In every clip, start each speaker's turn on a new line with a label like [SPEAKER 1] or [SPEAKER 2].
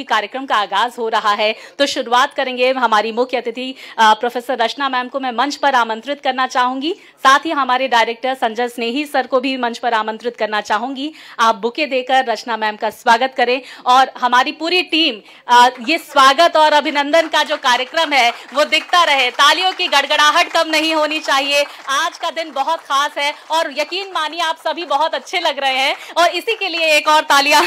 [SPEAKER 1] क्योंकि कार्यक्रम का आगाज हो रहा है, तो शुरुआत करेंगे। हमारी मुख्य अतिथि प्रोफेसर रचना मैम को मैं मंच पर आमंत्रित करना चाहूंगी। साथ ही हमारे डायरेक्टर संजय स्नेही सर को भी मंच पर आमंत्रित करना चाहूंगी। आप बुके देकर रचना मैम का स्वागत करें और हमारी पूरी टीम ये स्वागत और अभिनंदन का जो कार्यक्रम है वो दिखता रहे। तालियों की गड़गड़ाहट कम नहीं होनी चाहिए। आज का दिन बहुत खास है और यकीन मानिए आप सभी बहुत अच्छे लग रहे हैं और इसी के लिए एक और तालियां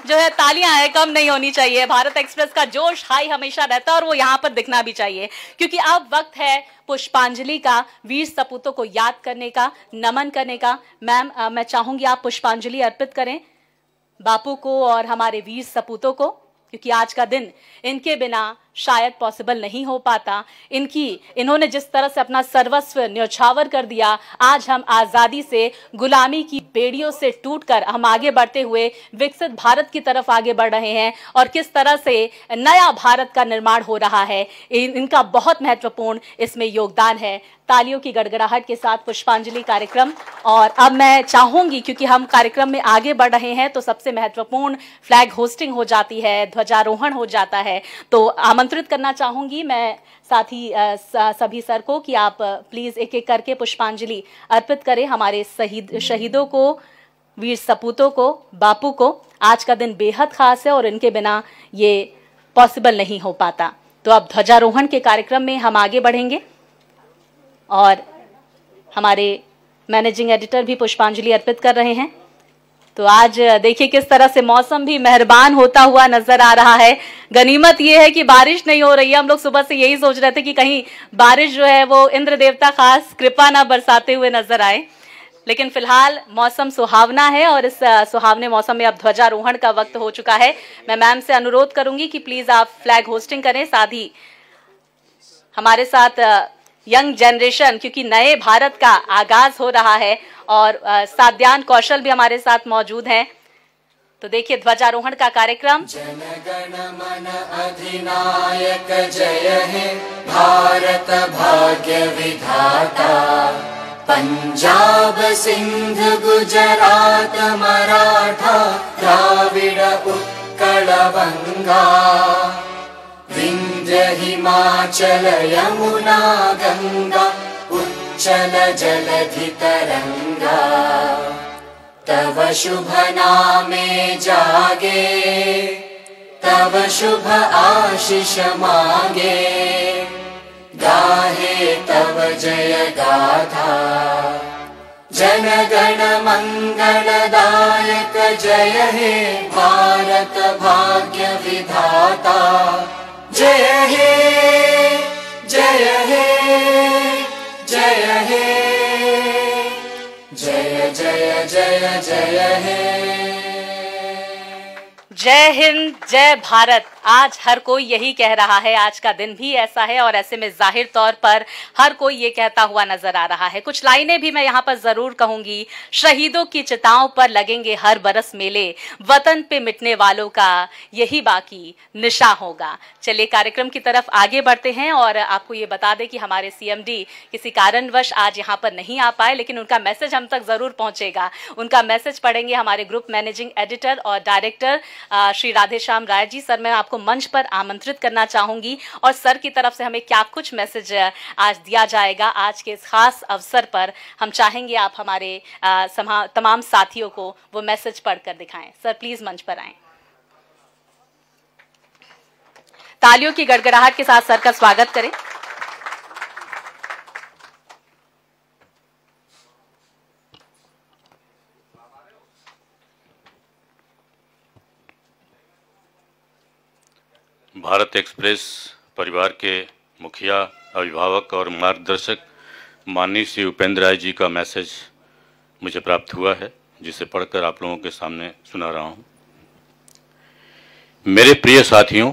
[SPEAKER 1] जो है तालियां है कम नहीं होनी चाहिए। भारत एक्सप्रेस का जोश हाई हमेशा रहता है और वो यहाँ पर दिखना भी चाहिए, क्योंकि अब वक्त है पुष्पांजलि का, वीर सपूतों को याद करने का, नमन करने का। मैम मैं चाहूंगी आप पुष्पांजलि अर्पित करें बापू को और हमारे वीर सपूतों को, क्योंकि आज का दिन इनके बिना शायद पॉसिबल नहीं हो पाता। इन्होंने जिस तरह से अपना सर्वस्व न्यौछावर कर दिया, आज हम आजादी से, गुलामी की बेड़ियों से टूटकर हम आगे बढ़ते हुए विकसित भारत की तरफ आगे बढ़ रहे हैं और किस तरह से नया भारत का निर्माण हो रहा है, इनका बहुत महत्वपूर्ण इसमें योगदान है। तालियों की गड़गड़ाहट के साथ पुष्पांजलि कार्यक्रम। और अब मैं चाहूंगी, क्योंकि हम कार्यक्रम में आगे बढ़ रहे हैं, तो सबसे महत्वपूर्ण फ्लैग होस्टिंग हो जाती है, ध्वजारोहण हो जाता है। तो आमंत्रित करना चाहूंगी मैं साथी सभी सर को कि आप प्लीज एक एक करके पुष्पांजलि अर्पित करें हमारे शहीदों को, वीर सपूतों को, बापू को। आज का दिन बेहद खास है और इनके बिना ये पॉसिबल नहीं हो पाता। तो अब ध्वजारोहण के कार्यक्रम में हम आगे बढ़ेंगे और हमारे मैनेजिंग एडिटर भी पुष्पांजलि अर्पित कर रहे हैं। तो आज देखिए किस तरह से मौसम भी मेहरबान होता हुआ नजर आ रहा है। गनीमत ये है कि बारिश नहीं हो रही है। हम लोग सुबह से यही सोच रहे थे कि कहीं बारिश जो है वो इंद्र देवता खास कृपा ना बरसाते हुए नजर आए, लेकिन फिलहाल मौसम सुहावना है और इस सुहावने मौसम में अब ध्वजारोहण का वक्त हो चुका है। मैं मैम से अनुरोध करूंगी कि प्लीज आप फ्लैग होस्टिंग करें। साथ ही हमारे साथ यंग जनरेशन, क्योंकि नए भारत का आगाज हो रहा है, और साध्यान कौशल भी हमारे साथ मौजूद हैं। तो देखिए ध्वजारोहण का कार्यक्रम।
[SPEAKER 2] जनगण मन अधिनायक जय हे भारत भाग्य विधाता, पंजाब सिंध गुजरात मराठा द्राविड़ उत्कल बंगा, विंध्य हिमाचल यमुना गंगा उच्चल जलधि तरंगा, तव शुभ नामे जागे, तव शुभ आशीष मांगे, गाहे तव जय गाथा, जनगण मंगलदायक जय हे भारत भाग्य विधाता, जय हे जय हे जय हे जय जय जय जय हे।
[SPEAKER 1] जय हिंद, जय भारत। आज हर कोई यही कह रहा है, आज का दिन भी ऐसा है और ऐसे में जाहिर तौर पर हर कोई ये कहता हुआ नजर आ रहा है। कुछ लाइनें भी मैं यहाँ पर जरूर कहूंगी। शहीदों की चिताओं पर लगेंगे हर बरस मेले, वतन पे मिटने वालों का यही बाकी निशा होगा। चलिए कार्यक्रम की तरफ आगे बढ़ते हैं और आपको ये बता दें कि हमारे CMD किसी कारणवश आज यहाँ पर नहीं आ पाए, लेकिन उनका मैसेज हम तक जरूर पहुंचेगा। उनका मैसेज पढ़ेंगे हमारे ग्रुप मैनेजिंग एडिटर और डायरेक्टर श्री राधेश्याम राय जी। सर मैं आपको मंच पर आमंत्रित करना चाहूंगी और सर की तरफ से हमें क्या कुछ मैसेज आज दिया जाएगा आज के इस खास अवसर पर, हम चाहेंगे आप हमारे तमाम साथियों को वो मैसेज पढ़कर दिखाएं। सर प्लीज मंच पर आएं। तालियों की गड़गड़ाहट के साथ सर का स्वागत करें।
[SPEAKER 3] भारत एक्सप्रेस परिवार के मुखिया, अभिभावक और मार्गदर्शक माननीय श्री उपेंद्र राय जी का मैसेज मुझे प्राप्त हुआ है, जिसे पढ़कर आप लोगों के सामने सुना रहा हूं। मेरे प्रिय साथियों,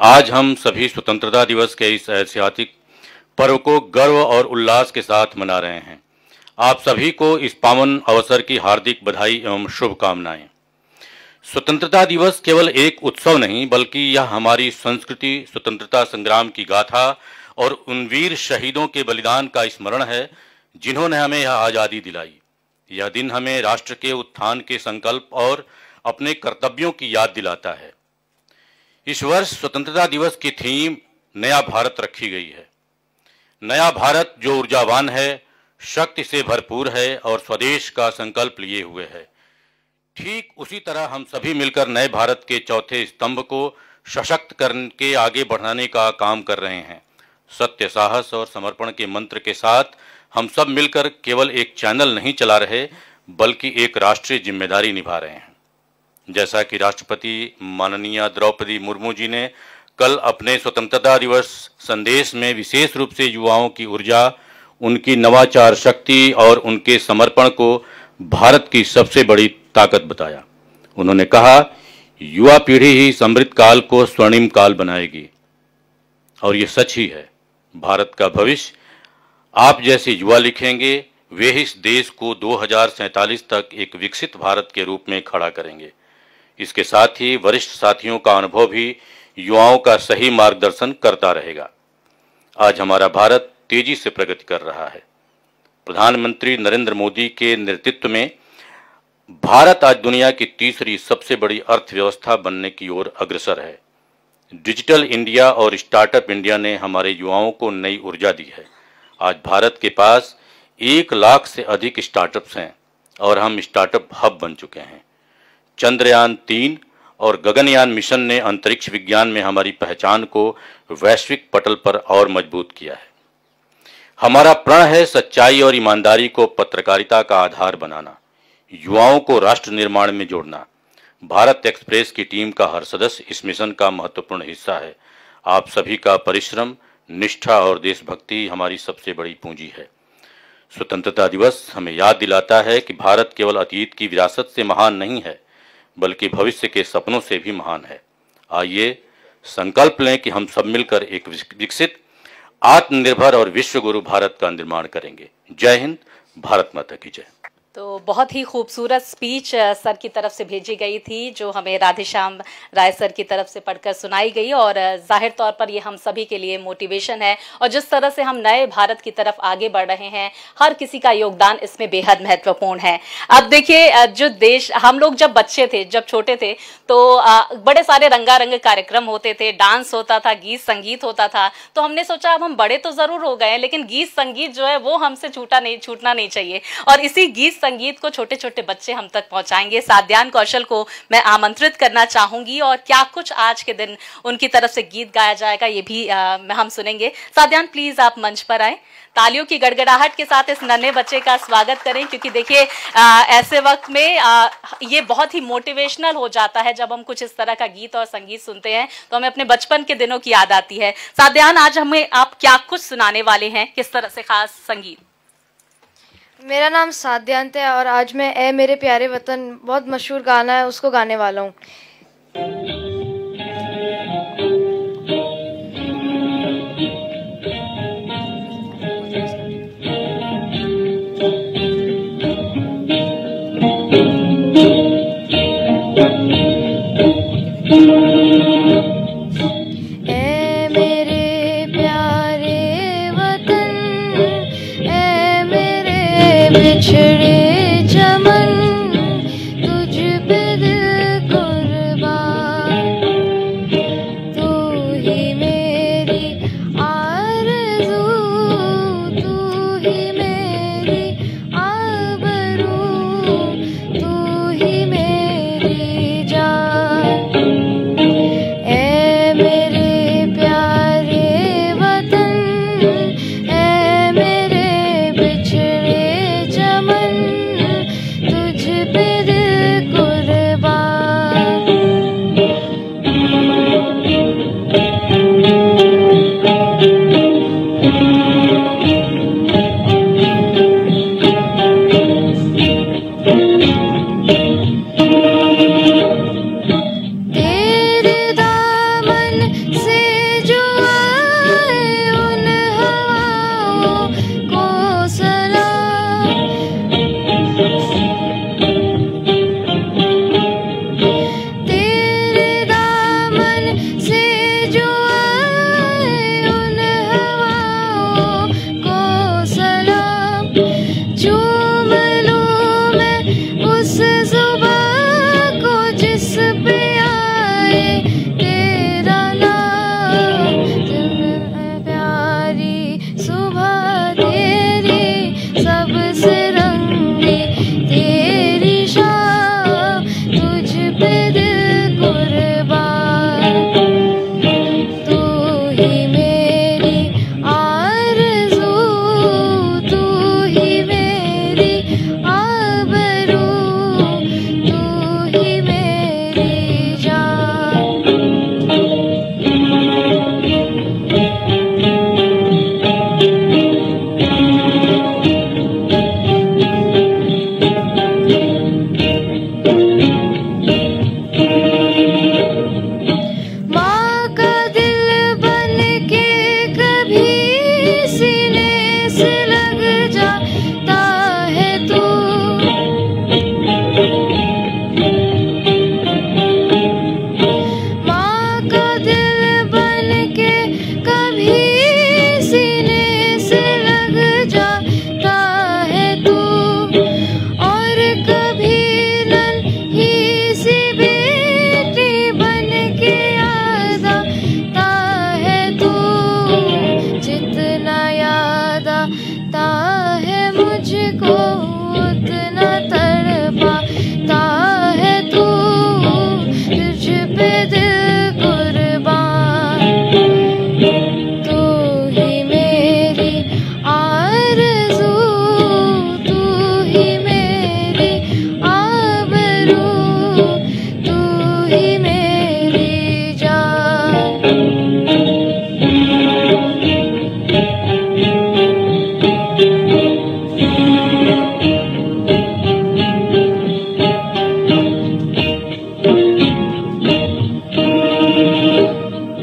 [SPEAKER 3] आज हम सभी स्वतंत्रता दिवस के इस ऐतिहासिक पर्व को गर्व और उल्लास के साथ मना रहे हैं। आप सभी को इस पावन अवसर की हार्दिक बधाई एवं शुभकामनाएं। स्वतंत्रता दिवस केवल एक उत्सव नहीं, बल्कि यह हमारी संस्कृति, स्वतंत्रता संग्राम की गाथा और उन वीर शहीदों के बलिदान का स्मरण है जिन्होंने हमें यह आज़ादी दिलाई। यह दिन हमें राष्ट्र के उत्थान के संकल्प और अपने कर्तव्यों की याद दिलाता है। इस वर्ष स्वतंत्रता दिवस की थीम नया भारत रखी गई है। नया भारत जो ऊर्जावान है, शक्ति से भरपूर है और स्वदेश का संकल्प लिए हुए है। ठीक उसी तरह हम सभी मिलकर नए भारत के चौथे स्तंभ को सशक्त करके आगे बढ़ाने का काम कर रहे हैं। सत्य, साहस और समर्पण के मंत्र के साथ हम सब मिलकर केवल एक चैनल नहीं चला रहे, बल्कि एक राष्ट्रीय जिम्मेदारी निभा रहे हैं। जैसा कि राष्ट्रपति माननीय द्रौपदी मुर्मू जी ने कल अपने स्वतंत्रता दिवस संदेश में विशेष रूप से युवाओं की ऊर्जा, उनकी नवाचार शक्ति और उनके समर्पण को भारत की सबसे बड़ी ताकत बताया। उन्होंने कहा, युवा पीढ़ी ही समृद्ध काल को स्वर्णिम काल बनाएगी। और ये सच ही है। भारत का भविष्य आप जैसे युवा लिखेंगे, वे इस देश को 2047 तक एक विकसित भारत के रूप में खड़ा करेंगे। इसके साथ ही वरिष्ठ साथियों का अनुभव भी युवाओं का सही मार्गदर्शन करता रहेगा। आज हमारा भारत तेजी से प्रगति कर रहा है। प्रधानमंत्री नरेंद्र मोदी के नेतृत्व में भारत आज दुनिया की तीसरी सबसे बड़ी अर्थव्यवस्था बनने की ओर अग्रसर है। डिजिटल इंडिया और स्टार्टअप इंडिया ने हमारे युवाओं को नई ऊर्जा दी है। आज भारत के पास 1 लाख से अधिक स्टार्टअप्स हैं और हम स्टार्टअप हब बन चुके हैं। चंद्रयान 3 और गगनयान मिशन ने अंतरिक्ष विज्ञान में हमारी पहचान को वैश्विक पटल पर और मजबूत किया है। हमारा प्रण है सच्चाई और ईमानदारी को पत्रकारिता का आधार बनाना, युवाओं को राष्ट्र निर्माण में जोड़ना। भारत एक्सप्रेस की टीम का हर सदस्य इस मिशन का महत्वपूर्ण हिस्सा है। आप सभी का परिश्रम, निष्ठा और देशभक्ति हमारी सबसे बड़ी पूंजी है। स्वतंत्रता दिवस हमें याद दिलाता है कि भारत केवल अतीत की विरासत से महान नहीं है, बल्कि भविष्य के सपनों से भी महान है। आइए संकल्प लें कि हम सब मिलकर एक विकसित, आत्मनिर्भर और विश्व गुरु भारत का निर्माण करेंगे। जय हिंद, भारत माता की जय।
[SPEAKER 1] तो बहुत ही खूबसूरत स्पीच सर की तरफ से भेजी गई थी, जो हमें राधेश्याम राय सर की तरफ से पढ़कर सुनाई गई। और जाहिर तौर पर ये हम सभी के लिए मोटिवेशन है। और जिस तरह से हम नए भारत की तरफ आगे बढ़ रहे हैं, हर किसी का योगदान इसमें बेहद महत्वपूर्ण है। अब देखिए, जो देश, हम लोग जब बच्चे थे, जब छोटे थे, तो बड़े सारे रंगारंग कार्यक्रम होते थे, डांस होता था, गीत संगीत होता था। तो हमने सोचा अब हम बड़े तो जरूर हो गए, लेकिन गीत संगीत जो है वो हमसे छूटना नहीं चाहिए। और इसी गीत संगीत को छोटे छोटे बच्चे हम तक पहुंचाएंगे। साध्यान कौशल को मैं आमंत्रित करना चाहूंगी, और क्या कुछ आज के दिन उनकी तरफ से गीत गाया जाएगा ये भी हम सुनेंगे। साध्यान, प्लीज आप मंच पर आए। तालियों की गड़गड़ाहट के साथ इस नन्हे बच्चे का स्वागत करें, क्योंकि देखिए ऐसे वक्त में ये बहुत ही मोटिवेशनल हो जाता है। जब हम कुछ इस तरह का गीत और संगीत सुनते हैं तो हमें अपने बचपन के दिनों की याद आती है। साध्यान, आज हमें आप क्या कुछ सुनाने वाले हैं, किस तरह से खास संगीत?
[SPEAKER 4] मेरा नाम साध्यांत है और आज मैं ए मेरे प्यारे वतन, बहुत मशहूर गाना है, उसको गाने वाला हूँ। ए मेरे प्यारे वतन, ए मेरे बिछड़े चमन, तुझ पे दिल कुर्बान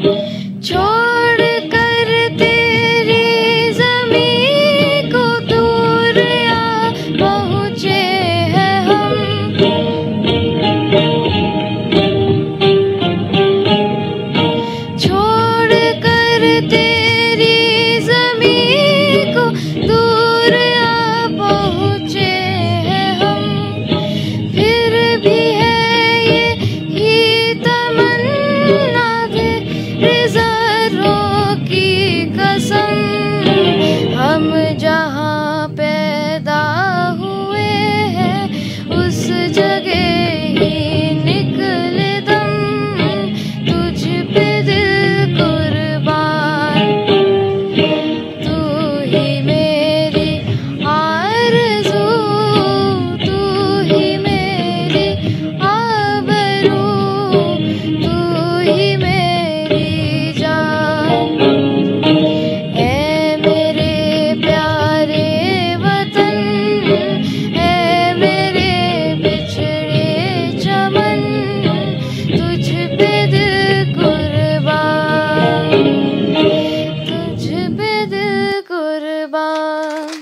[SPEAKER 4] छोड़ कर तेरी ज़मीं को दूर आ पहुँचे हैं हम। छोड़ कर तेरी ज़मीं को दूर आ पहुँचे हैं हम। फिर भी है यही तमन्ना दे रिज़ारों की कसम, हम जहाँ पैदा हुए हैं उस जगह ही निकले दम। तुझ पे दिल कुर्बान, तू ही मेरी आरज़ू, तू ही मेरी आबरू, तू ही मेरी जान। ऐ मेरे प्यारे वतन, ऐ मेरे बिछड़े चमन, तुझ पे दिल कुर्बान, तुझ पे दिल कुर्बान।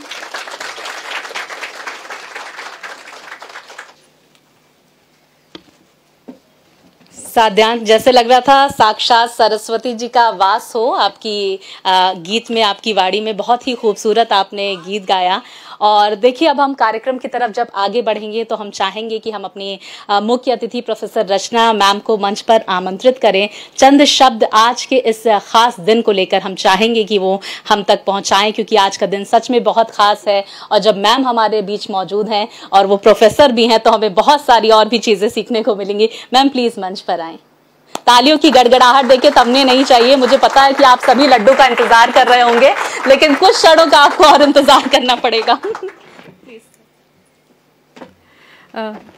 [SPEAKER 1] साध्यांत, जैसे लग रहा था साक्षात सरस्वती जी का वास हो आपकी गीत में, आपकी वाणी में। बहुत ही खूबसूरत आपने गीत गाया। और देखिए, अब हम कार्यक्रम की तरफ जब आगे बढ़ेंगे तो हम चाहेंगे कि हम अपने मुख्य अतिथि प्रोफेसर रचना मैम को मंच पर आमंत्रित करें। चंद शब्द आज के इस खास दिन को लेकर हम चाहेंगे कि वो हम तक पहुंचाएं, क्योंकि आज का दिन सच में बहुत खास है। और जब मैम हमारे बीच मौजूद हैं और वो प्रोफेसर भी हैं, तो हमें बहुत सारी और भी चीजें सीखने को मिलेंगी। मैम प्लीज मंच पर आएं। तालियों की गड़गड़ाहट देखिए तमने नहीं चाहिए। मुझे पता है कि आप सभी लड्डू का इंतजार कर रहे होंगे, लेकिन कुछ क्षणों का आपको और इंतजार करना पड़ेगा।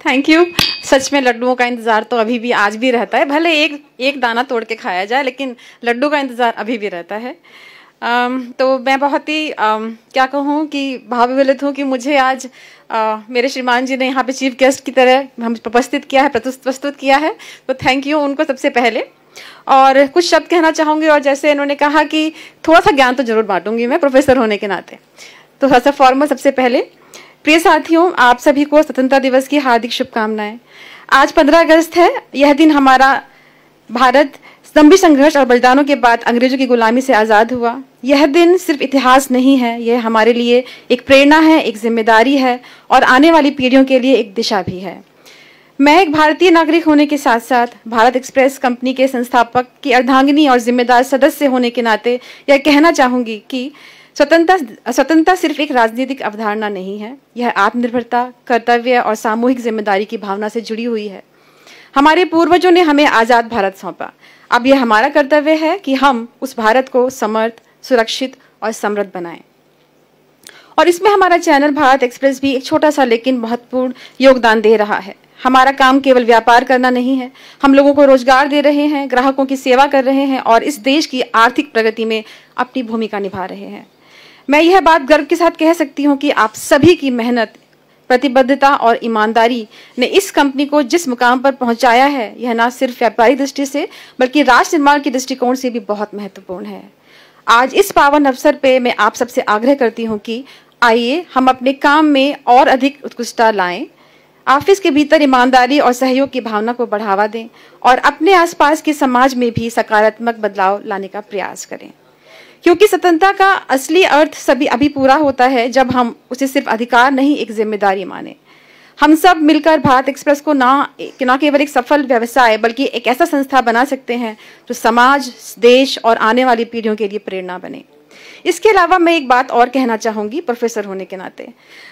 [SPEAKER 5] Thank you. सच में लड्डुओं का इंतजार तो अभी भी आज भी रहता है, भले एक दाना तोड़ के खाया जाए, लेकिन लड्डू का इंतजार अभी भी रहता है। तो मैं बहुत ही क्या कहूँ कि भावविह्वलित हूँ कि मुझे आज मेरे श्रीमान जी ने यहाँ पे चीफ गेस्ट की तरह हम उपस्थित किया है, प्रस्तुत किया है। तो थैंक यू उनको सबसे पहले। और कुछ शब्द कहना चाहूँगी, और जैसे इन्होंने कहा कि थोड़ा सा ज्ञान तो जरूर बांटूंगी मैं प्रोफेसर होने के नाते। तो थोड़ा सा फॉर्मल सबसे पहले, प्रिय साथियों, आप सभी को स्वतंत्रता दिवस की हार्दिक शुभकामनाएं। आज 15 अगस्त है। यह दिन हमारा भारत लंबी संघर्ष और बलिदानों के बाद अंग्रेजों की गुलामी से आज़ाद हुआ। यह दिन सिर्फ इतिहास नहीं है, यह हमारे लिए एक प्रेरणा है, एक जिम्मेदारी है और आने वाली पीढ़ियों के लिए एक दिशा भी है। मैं एक भारतीय नागरिक होने के साथ साथ भारत एक्सप्रेस कंपनी के संस्थापक की अर्धांगिनी और जिम्मेदार सदस्य होने के नाते यह कहना चाहूँगी कि स्वतंत्रता सिर्फ एक राजनीतिक अवधारणा नहीं है, यह आत्मनिर्भरता, कर्तव्य और सामूहिक जिम्मेदारी की भावना से जुड़ी हुई है। हमारे पूर्वजों ने हमें आज़ाद भारत सौंपा। अब यह हमारा कर्तव्य है कि हम उस भारत को समर्थ, सुरक्षित और समृद्ध बनाएं। और इसमें हमारा चैनल भारत एक्सप्रेस भी एक छोटा सा लेकिन महत्वपूर्ण योगदान दे रहा है। हमारा काम केवल व्यापार करना नहीं है, हम लोगों को रोजगार दे रहे हैं, ग्राहकों की सेवा कर रहे हैं और इस देश की आर्थिक प्रगति में अपनी भूमिका निभा रहे हैं। मैं यह बात गर्व के साथ कह सकती हूँ कि आप सभी की मेहनत, प्रतिबद्धता और ईमानदारी ने इस कंपनी को जिस मुकाम पर पहुंचाया है, यह न सिर्फ व्यापारिक दृष्टि से बल्कि राष्ट्र निर्माण के दृष्टिकोण से भी बहुत महत्वपूर्ण है। आज इस पावन अवसर पे मैं आप सबसे आग्रह करती हूँ कि आइए हम अपने काम में और अधिक उत्कृष्टता लाएं, ऑफिस के भीतर ईमानदारी और सहयोग की भावना को बढ़ावा दें और अपने आसपास के समाज में भी सकारात्मक बदलाव लाने का प्रयास करें। क्योंकि स्वतंत्रता का असली अर्थ सभी अभी पूरा होता है जब हम उसे सिर्फ अधिकार नहीं, एक जिम्मेदारी माने। हम सब मिलकर भारत एक्सप्रेस को ना केवल एक सफल व्यवसाय बल्कि एक ऐसा संस्था बना सकते हैं जो समाज, देश और आने वाली पीढ़ियों के लिए प्रेरणा बने। इसके अलावा मैं एक बात और कहना चाहूंगी प्रोफेसर होने के नाते,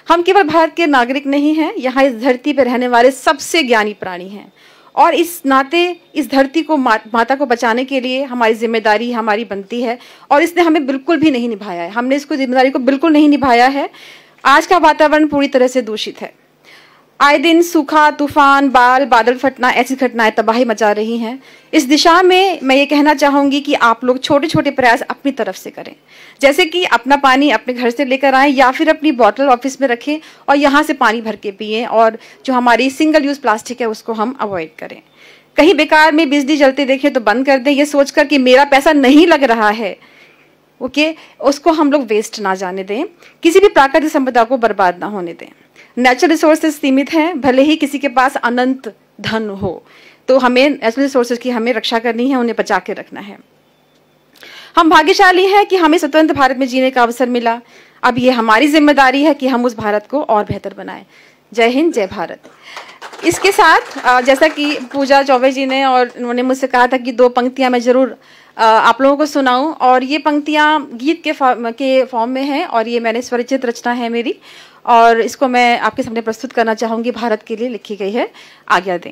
[SPEAKER 5] हम केवल भारत के नागरिक नहीं हैं, यहाँ इस धरती पर रहने वाले सबसे ज्ञानी प्राणी हैं और इस नाते इस धरती को माता को बचाने के लिए हमारी जिम्मेदारी हमारी बनती है और इसने हमें बिल्कुल भी नहीं निभाया है। हमने इसको जिम्मेदारी को बिल्कुल नहीं निभाया है। आज का वातावरण पूरी तरह से दूषित है। आए दिन सूखा, तूफान, बादल फटना, ऐसी घटनाएं तबाही मचा रही हैं। इस दिशा में मैं ये कहना चाहूंगी कि आप लोग छोटे छोटे प्रयास अपनी तरफ से करें, जैसे कि अपना पानी अपने घर से लेकर आएं या फिर अपनी बोतल ऑफिस में रखें और यहाँ से पानी भर के पिएं और जो हमारी सिंगल यूज प्लास्टिक है उसको हम अवॉइड करें। कहीं बेकार में बिजली जलते देखे तो बंद कर दें, ये सोचकर कि मेरा पैसा नहीं लग रहा है, ओके, उसको हम लोग वेस्ट ना जाने दें। किसी भी प्राकृतिक संपदा को बर्बाद ना होने दें। नेचुरल रिसोर्सेज सीमित हैं, भले ही किसी के पास अनंत धन हो, तो हमें नेचुरल रिसोर्सेज की हमें रक्षा करनी है, उन्हें बचा के रखना है। हम भाग्यशाली हैं कि हमें स्वतंत्र भारत में जीने का अवसर मिला। अब ये हमारी जिम्मेदारी है कि हम उस भारत को और बेहतर बनाएं। जय हिंद, जय भारत। इसके साथ जैसा कि पूजा चौबे जी ने और उन्होंने मुझसे कहा था कि 2 पंक्तियां मैं जरूर आप लोगों को सुनाऊं, और ये पंक्तियां गीत के फॉर्म में हैं, और ये मैंने स्वरचित रचना है मेरी, और इसको मैं आपके सामने प्रस्तुत करना चाहूंगी। भारत के लिए लिखी गई है। आज्ञा दें।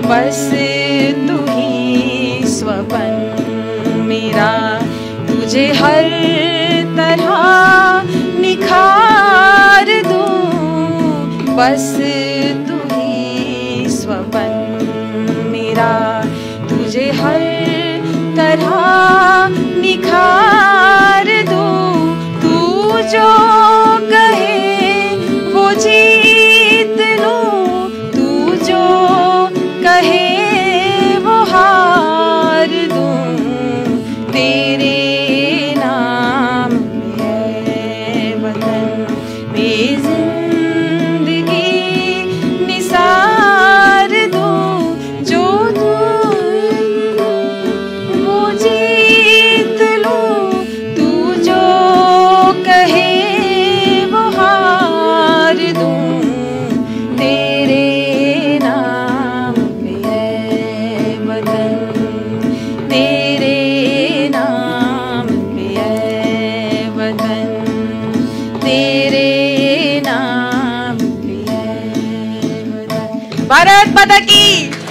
[SPEAKER 6] बस तू ही स्वपन मेरा, तुझे हर तरह निखार दूं। बस तू ही स्वपन मेरा, तुझे हर तरह निखार दूं। तू जो कहे वो जीत लूं, तू जो कहे वो हार दूं। तेरे नाम है वतन में जिंदगी निसार दूं। जो वो जीत लूं, तू जो कहे
[SPEAKER 5] भारत माता की